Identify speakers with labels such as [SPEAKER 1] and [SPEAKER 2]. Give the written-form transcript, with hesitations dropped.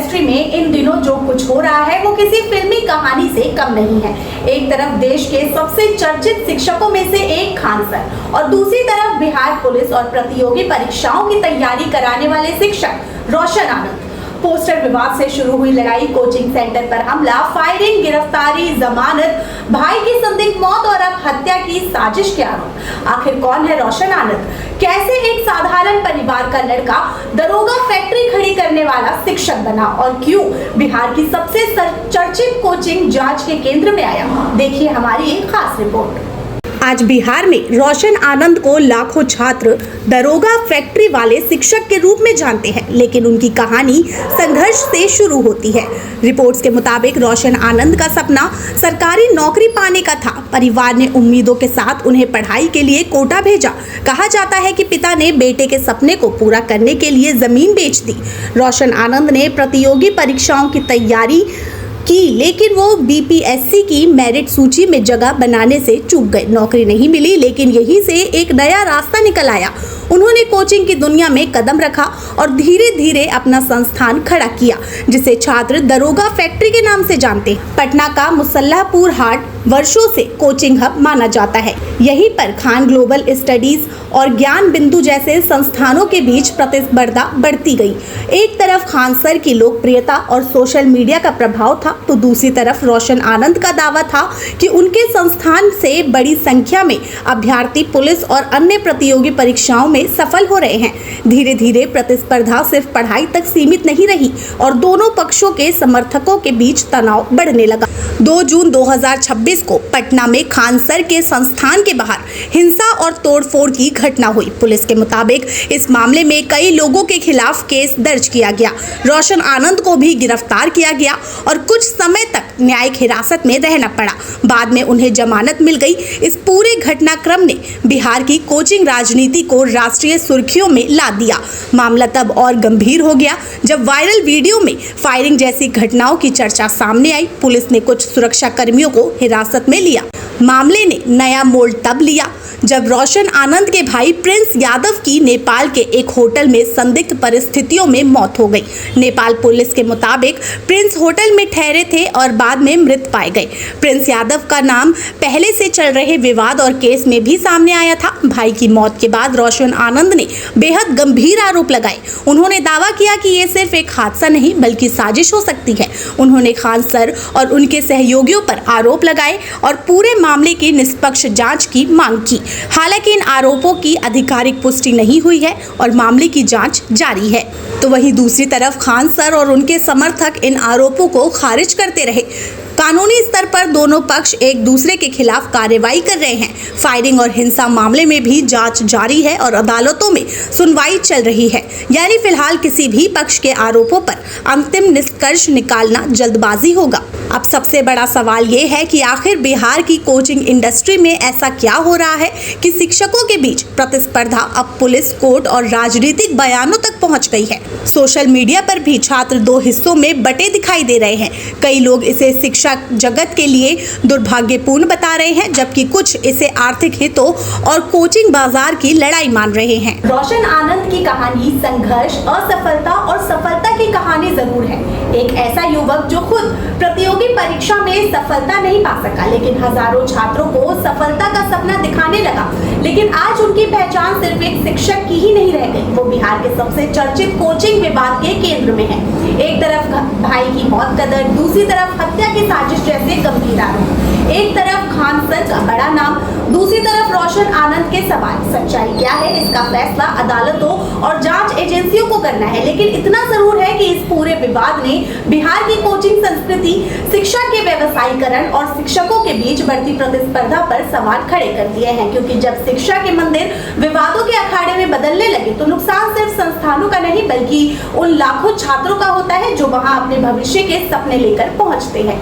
[SPEAKER 1] Industry में इन दिनों जो कुछ हो रहा है वो किसी फिल्मी कहानी से कम नहीं है। एक तरफ देश के सबसे चर्चित शिक्षकों में से एक खान सर और दूसरी तरफ बिहार पुलिस और प्रतियोगी परीक्षाओं की तैयारी कराने वाले शिक्षक रोशन आनंद। पोस्टर विवाद से शुरू हुई लड़ाई, कोचिंग सेंटर पर हमला, फायरिंग, गिरफ्तारी, जमानत, भाई की संदिग्ध मौत और अब हत्या की साजिश के आरोप। आखिर कौन है रोशन आनंद? कैसे एक साधारण परिवार का लड़का दरोगा फैक्ट्री खड़ी करने वाला शिक्षक बना और क्यों बिहार की सबसे चर्चित कोचिंग जांच के केंद्र में आया? देखिए हमारी एक खास रिपोर्ट। आज बिहार में रोशन आनंद को लाखों छात्र दरोगा फैक्ट्री वाले शिक्षक के रूप में जानते हैं, लेकिन उनकी कहानी संघर्ष से शुरू होती है। रिपोर्ट्स के मुताबिक रोशन आनंद का सपना सरकारी नौकरी पाने का था। परिवार ने उम्मीदों के साथ उन्हें पढ़ाई के लिए कोटा भेजा। कहा जाता है कि पिता ने बेटे के सपने को पूरा करने के लिए जमीन बेच दी। रोशन आनंद ने प्रतियोगी परीक्षाओं की तैयारी की, लेकिन वो बीपीएससी की मेरिट सूची में जगह बनाने से चूक गए। नौकरी नहीं मिली, लेकिन यहीं से एक नया रास्ता निकल आया। उन्होंने कोचिंग की दुनिया में कदम रखा और धीरे धीरे अपना संस्थान खड़ा किया, जिसे छात्र दरोगा फैक्ट्री के नाम से जानते हैं। पटना का मुसल्लापुर हाट वर्षों से कोचिंग हब माना जाता है। यहीं पर खान ग्लोबल स्टडीज और ज्ञान बिंदु जैसे संस्थानों के बीच प्रतिस्पर्धा बढ़ती गई। एक तरफ खान सर की लोकप्रियता और सोशल मीडिया का प्रभाव था, तो दूसरी तरफ रोशन आनंद का दावा था कि उनके संस्थान से बड़ी संख्या में अभ्यर्थी पुलिस और अन्य प्रतियोगी परीक्षाओं में सफल हो रहे हैं। धीरे धीरे प्रतिस्पर्धा सिर्फ पढ़ाई तक सीमित नहीं रही और दोनों पक्षों के समर्थकों के बीच तनाव बढ़ने लगा। 2 जून 2026 को पटना में खान सर के संस्थान के बाहर हिंसा और तोड़फोड़ की घटना हुई। पुलिस के मुताबिक इस मामले में कई लोगों के खिलाफ केस दर्ज किया गया। रोशन आनंद को भी गिरफ्तार किया गया और कुछ समय तक न्यायिक हिरासत में रहना पड़ा। बाद में उन्हें जमानत मिल गई। इस पूरे घटनाक्रम ने बिहार की कोचिंग राजनीति को राष्ट्रीय सुर्खियों में ला दिया। मामला तब और गंभीर हो गया जब वायरल वीडियो में फायरिंग जैसी घटनाओं की चर्चा सामने आई। पुलिस ने कुछ सुरक्षा कर्मियों को हिरासत में लिया। मामले ने नया मोड़ तब लिया जब रोशन आनंद के भाई प्रिंस यादव की नेपाल के एक होटल में संदिग्ध परिस्थितियों में मौत हो गई। नेपाल पुलिस के मुताबिक प्रिंस होटल में ठहरे थे और बाद में मृत पाए गए। प्रिंस यादव का नाम पहले से चल रहे विवाद और केस में भी सामने आया था। भाई की मौत के बाद रोशन आनंद ने बेहद गंभीर आरोप लगाए। उन्होंने दावा किया कि ये सिर्फ एक हादसा नहीं बल्कि साजिश हो सकती है। उन्होंने खान सर और उनके सहयोगियों पर आरोप लगाए और पूरे मामले की निष्पक्ष जांच की मांग की। हालांकि इन आरोपों की आधिकारिक पुष्टि नहीं हुई है और मामले की जांच जारी है। तो वहीं दूसरी तरफ खान सर और उनके समर्थक इन आरोपों को खारिज करते रहे। कानूनी स्तर पर दोनों पक्ष एक दूसरे के खिलाफ कार्रवाई कर रहे हैं। फायरिंग और हिंसा मामले में भी जांच जारी है और अदालतों में सुनवाई चल रही है। यानी फिलहाल किसी भी पक्ष के आरोपों पर अंतिम निष्कर्ष निकालना जल्दबाजी होगा। अब सबसे बड़ा सवाल ये है कि आखिर बिहार की कोचिंग इंडस्ट्री में ऐसा क्या हो रहा है कि शिक्षकों के बीच प्रतिस्पर्धा अब पुलिस, कोर्ट और राजनीतिक बयानों तक पहुंच गई है। सोशल मीडिया पर भी छात्र 2 हिस्सों में बटे दिखाई दे रहे हैं। कई लोग इसे शिक्षा जगत के लिए दुर्भाग्यपूर्ण बता रहे हैं, जबकि कुछ इसे आर्थिक हितों और कोचिंग बाजार की लड़ाई मान रहे हैं। रोशन आनंद की कहानी संघर्ष, असफलता और सफलता की कहानी जरूर है। एक ऐसा युवक जो खुद प्रतियोगी परीक्षा में सफलता नहीं पा सका, लेकिन हजारों छात्रों को सफलता का सपना दिखाने लगा। लेकिन आज उनकी पहचान सिर्फ एक शिक्षक की ही नहीं रह गई, वो बिहार के सबसे चर्चित कोचिंग विवाद के केंद्र में है। एक तरफ भाई की मौत का दर्द, दूसरी तरफ हत्या की साजिश जैसे गंभीर आरोप। एक तरफ खान सर का बड़ा नाम, दूसरी तरफ रोशन आनंद के सवाल। सच्चाई क्या है, इसका फैसला अदालतों और जांच एजेंसियों को करना है। लेकिन इतना जरूर है कि इस पूरे विवाद ने बिहार की कोचिंग संस्कृति, शिक्षा के व्यवसायीकरण और शिक्षकों के बीच बढ़ती प्रतिस्पर्धा पर सवाल खड़े कर दिए हैं। क्योंकि जब शिक्षा के मंदिर विवादों के अखाड़े में बदलने लगे तो नुकसान सिर्फ संस्थानों का नहीं बल्कि उन लाखों छात्रों का होता है जो वहां अपने भविष्य के सपने लेकर पहुंचते हैं।